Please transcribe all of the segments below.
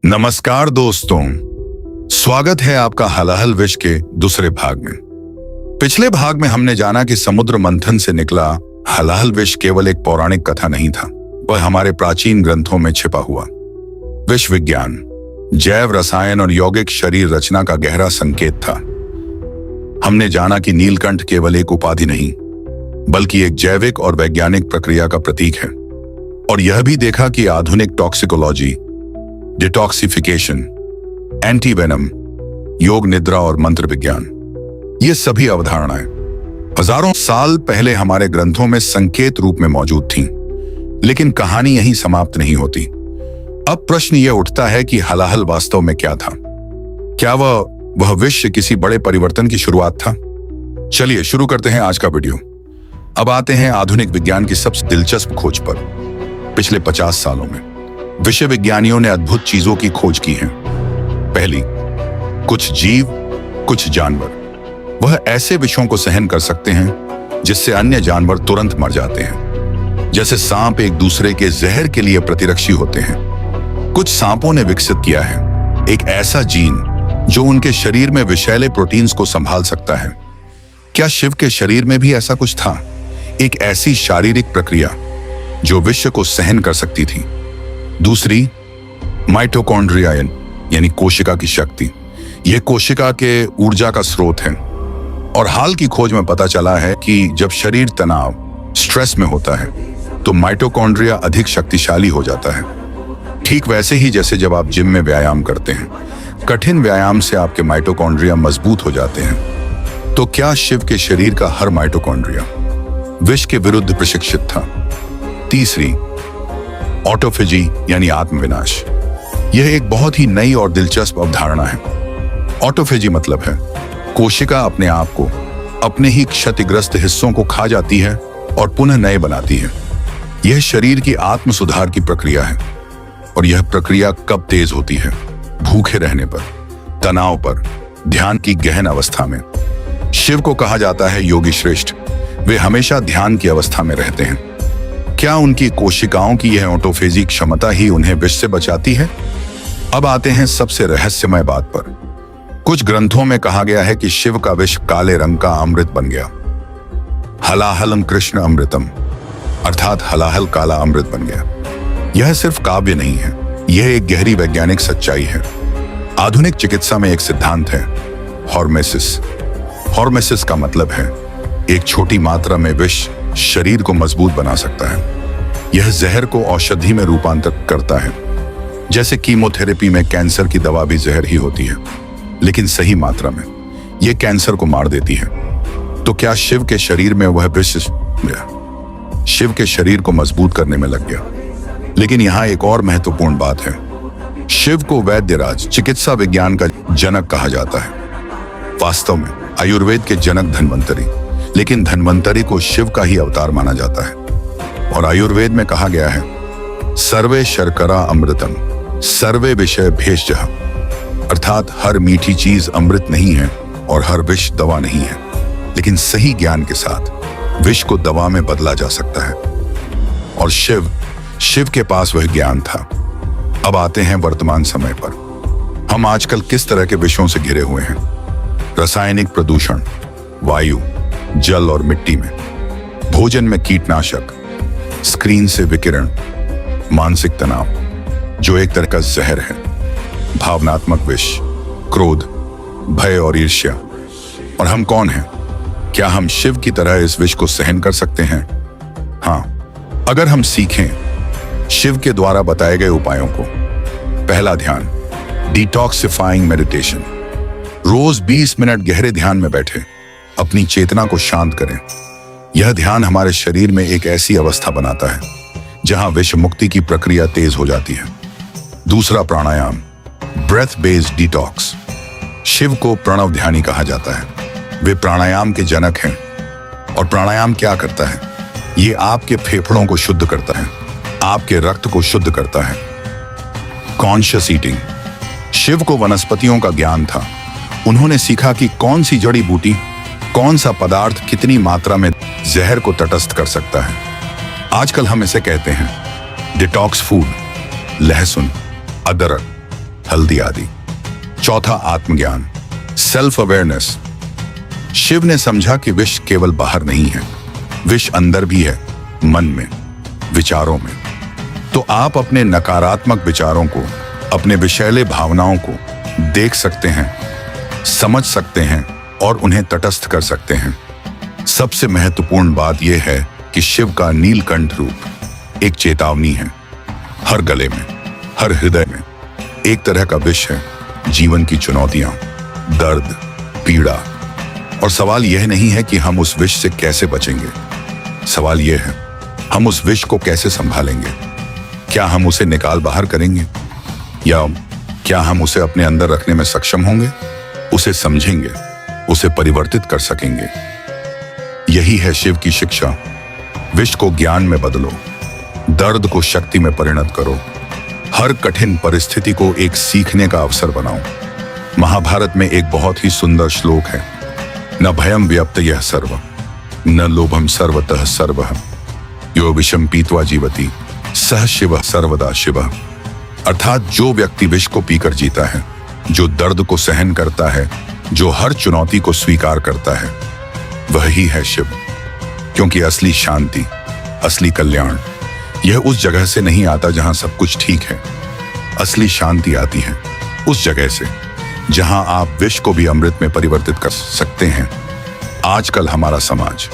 नमस्कार दोस्तों, स्वागत है आपका हलाहल विश के दूसरे भाग में। पिछले भाग में हमने जाना कि समुद्र मंथन से निकला हलाहल विश केवल एक पौराणिक कथा नहीं था, वह हमारे प्राचीन ग्रंथों में छिपा हुआ विश्व विज्ञान, जैव रसायन और यौगिक शरीर रचना का गहरा संकेत था। हमने जाना कि नीलकंठ केवल एक उपाधि नहीं, बल्कि एक जैविक और वैज्ञानिक प्रक्रिया का प्रतीक है। और यह भी देखा कि आधुनिक टॉक्सिकोलॉजी, डिटॉक्सिफिकेशन, एंटीवेनम, योग निद्रा और मंत्र विज्ञान, ये सभी अवधारणाएं हजारों साल पहले हमारे ग्रंथों में संकेत रूप में मौजूद थीं। लेकिन कहानी यहीं समाप्त नहीं होती। अब प्रश्न यह उठता है कि हलाहल वास्तव में क्या था? क्या वह विश्व किसी बड़े परिवर्तन की शुरुआत था? चलिए शुरू करते हैं आज का वीडियो। अब आते हैं आधुनिक विज्ञान की सबसे दिलचस्प खोज पर। पिछले 50 सालों में विश्व विज्ञानियों ने अद्भुत चीजों की खोज की है। पहली, कुछ जीव, कुछ जानवर वह ऐसे विषों को सहन कर सकते हैं जिससे अन्य जानवर तुरंत मर जाते हैं। जैसे सांप एक दूसरे के जहर के लिए प्रतिरक्षी होते हैं। कुछ सांपों ने विकसित किया है एक ऐसा जीन जो उनके शरीर में विषैले प्रोटीन्स को संभाल सकता है। क्या शिव के शरीर में भी ऐसा कुछ था? एक ऐसी शारीरिक प्रक्रिया जो विश्व को सहन कर सकती थी। दूसरी, माइटोकॉन्ड्रिया यानी कोशिका की शक्ति। यह कोशिका के ऊर्जा का स्रोत है। और हाल की खोज में पता चला है कि जब शरीर तनाव, स्ट्रेस में होता है तो माइटोकॉन्ड्रिया अधिक शक्तिशाली हो जाता है। ठीक वैसे ही जैसे जब आप जिम में व्यायाम करते हैं, कठिन व्यायाम से आपके माइटोकॉन्ड्रिया मजबूत हो जाते हैं। तो क्या शिव के शरीर का हर माइटोकॉन्ड्रिया विष के विरुद्ध प्रशिक्षित था? तीसरी, ऑटोफेजी यानी आत्मविनाश। यह एक बहुत ही नई और दिलचस्प अवधारणा है। ऑटोफेजी मतलब है कोशिका अपने आप को, अपने ही क्षतिग्रस्त हिस्सों को खा जाती है और पुनः नए बनाती है। यह शरीर की आत्म सुधार की प्रक्रिया है। और यह प्रक्रिया कब तेज होती है? भूखे रहने पर, तनाव पर, ध्यान की गहन अवस्था में। शिव को कहा जाता है योगी श्रेष्ठ। वे हमेशा ध्यान की अवस्था में रहते हैं। क्या उनकी कोशिकाओं की यह ऑटोफेजी क्षमता ही उन्हें विष से बचाती है? अब आते हैं सबसे रहस्यमय बात पर। कुछ ग्रंथों में कहा गया है कि शिव का विष काले रंग का अमृत बन गया। हलाहलम कृष्ण अमृतम, अर्थात हलाहल काला अमृत बन गया। यह सिर्फ काव्य नहीं है, यह एक गहरी वैज्ञानिक सच्चाई है। आधुनिक चिकित्सा में एक सिद्धांत है, हॉर्मेसिस। हॉर्मेसिस का मतलब है एक छोटी मात्रा में विष शरीर को मजबूत बना सकता है। यह जहर को औषधि में रूपांतरित करता है। जैसे कीमोथेरेपी में कैंसर की दवा भी जहर ही होती है, लेकिन सही मात्रा में यह कैंसर को मार देती है। तो क्या शिव के शरीर में वह विष शिव के शरीर को मजबूत करने में लग गया? लेकिन यहाँ एक और महत्वपूर्ण बात है। शिव को वैद्यराज, चिकित्सा विज्ञान का जनक कहा जाता है। वास्तव में आयुर्वेद के जनक धन्वंतरी, लेकिन धन्वंतरी को शिव का ही अवतार माना जाता है। और आयुर्वेद में कहा गया है, सर्वे शर्करा अमृतम सर्वे विषय भेषजः, अर्थात हर मीठी चीज अमृत नहीं है और हर विष दवा नहीं है, लेकिन सही ज्ञान के साथ विष को दवा में बदला जा सकता है। और शिव के पास वह ज्ञान था। अब आते हैं वर्तमान समय पर। हम आजकल किस तरह के विषयों से घिरे हुए हैं? रासायनिक प्रदूषण, वायु, जल और मिट्टी में, भोजन में कीटनाशक, स्क्रीन से विकिरण, मानसिक तनाव जो एक तरह का जहर है, भावनात्मक विष, क्रोध, भय और ईर्ष्या। और हम कौन हैं? क्या हम शिव की तरह इस विष को सहन कर सकते हैं? हाँ, अगर हम सीखें शिव के द्वारा बताए गए उपायों को। पहला ध्यान, डिटॉक्सिफाइंग मेडिटेशन। रोज 20 मिनट गहरे ध्यान में बैठे अपनी चेतना को शांत करें। यह ध्यान हमारे शरीर में एक ऐसी अवस्था बनाता है जहां विष मुक्ति की प्रक्रिया तेज हो जाती है। दूसरा, प्राणायाम, ब्रेथ बेस्ड डिटॉक्स। शिव को प्रणव ध्यानी कहा जाता है। वे प्राणायाम के जनक हैं। और प्राणायाम क्या करता है? ये आपके फेफड़ों को शुद्ध करता है, आपके रक्त को शुद्ध करता है। Conscious eating. शिव को वनस्पतियों का ज्ञान था। उन्होंने सीखा कि कौन सी जड़ी बूटी, कौन सा पदार्थ कितनी मात्रा में जहर को तटस्थ कर सकता है। आजकल हम इसे कहते हैं डिटॉक्स फूड। लहसुन, अदरक, हल्दी आदि। चौथा, आत्मज्ञान, सेल्फ अवेयरनेस। शिव ने समझा कि विष केवल बाहर नहीं है, विष अंदर भी है, मन में, विचारों में। तो आप अपने नकारात्मक विचारों को, अपने विषैले भावनाओं को देख सकते हैं, समझ सकते हैं और उन्हें तटस्थ कर सकते हैं। सबसे महत्वपूर्ण बात यह है कि शिव का नीलकंठ रूप एक चेतावनी है। हर गले में, हर हृदय में एक तरह का विष है, जीवन की चुनौतियां, दर्द, पीड़ा। और सवाल यह नहीं है कि हम उस विष से कैसे बचेंगे, सवाल यह है हम उस विष को कैसे संभालेंगे। क्या हम उसे निकाल बाहर करेंगे या क्या हम उसे अपने अंदर रखने में सक्षम होंगे, उसे समझेंगे, उसे परिवर्तित कर सकेंगे। यही है शिव की शिक्षा। विष को ज्ञान में बदलो, दर्द को शक्ति में परिणत करो, हर कठिन परिस्थिति को एक सीखने का अवसर बनाओ। महाभारत में एक बहुत ही सुंदर श्लोक है, न भयम व्यप्तयः सर्व, न लोभम सर्वतः सर्वः, यो विषम पीत्वा जीवति सह शिवः सर्वदा शिवः। अर्थात जो व्यक्ति विष को पीकर जीता है, जो दर्द को सहन करता है, जो हर चुनौती को स्वीकार करता है, वही है शिव। क्योंकि असली शांति, असली कल्याण यह उस जगह से नहीं आता जहां सब कुछ ठीक है। असली शांति आती है उस जगह से जहां आप विष को भी अमृत में परिवर्तित कर सकते हैं। आजकल हमारा समाज,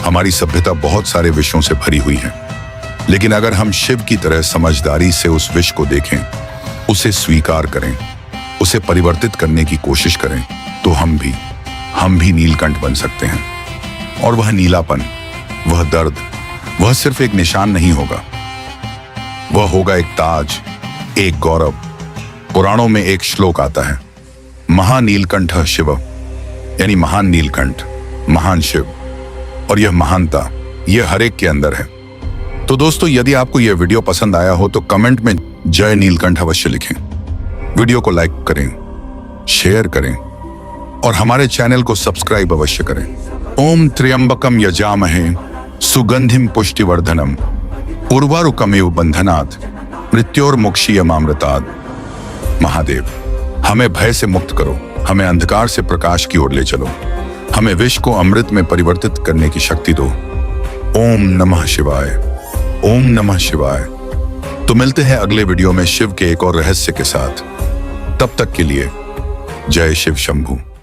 हमारी सभ्यता बहुत सारे विषयों से भरी हुई है, लेकिन अगर हम शिव की तरह समझदारी से उस विष को देखें, उसे स्वीकार करें, उसे परिवर्तित करने की कोशिश करें, तो हम भी नीलकंठ बन सकते हैं। और वह नीलापन, वह दर्द, वह सिर्फ एक निशान नहीं होगा, वह होगा एक ताज, एक गौरव। पुराणों में एक श्लोक आता है, महानीलकंठ शिव, यानी महान नीलकंठ, महान शिव। और यह महानता, यह हर एक के अंदर है। तो दोस्तों, यदि आपको यह वीडियो पसंद आया हो तो कमेंट में जय नीलकंठ अवश्य लिखें। वीडियो को लाइक करें, शेयर करें और हमारे चैनल को सब्सक्राइब अवश्य करें। ओम त्र्यंबकम यजामहे सुगंधिम पुष्टिवर्धनम उर्वारुकमेव बंधनात् मृत्योर्मुक्षीयमामृतात्। महादेव, हमें भय से मुक्त करो, हमें अंधकार से प्रकाश की ओर ले चलो, हमें विष को अमृत में परिवर्तित करने की शक्ति दो। ओम नमः शिवाय, ओम नमः शिवाय। तो मिलते हैं अगले वीडियो में शिव के एक और रहस्य के साथ। तब तक के लिए जय शिव शंभू।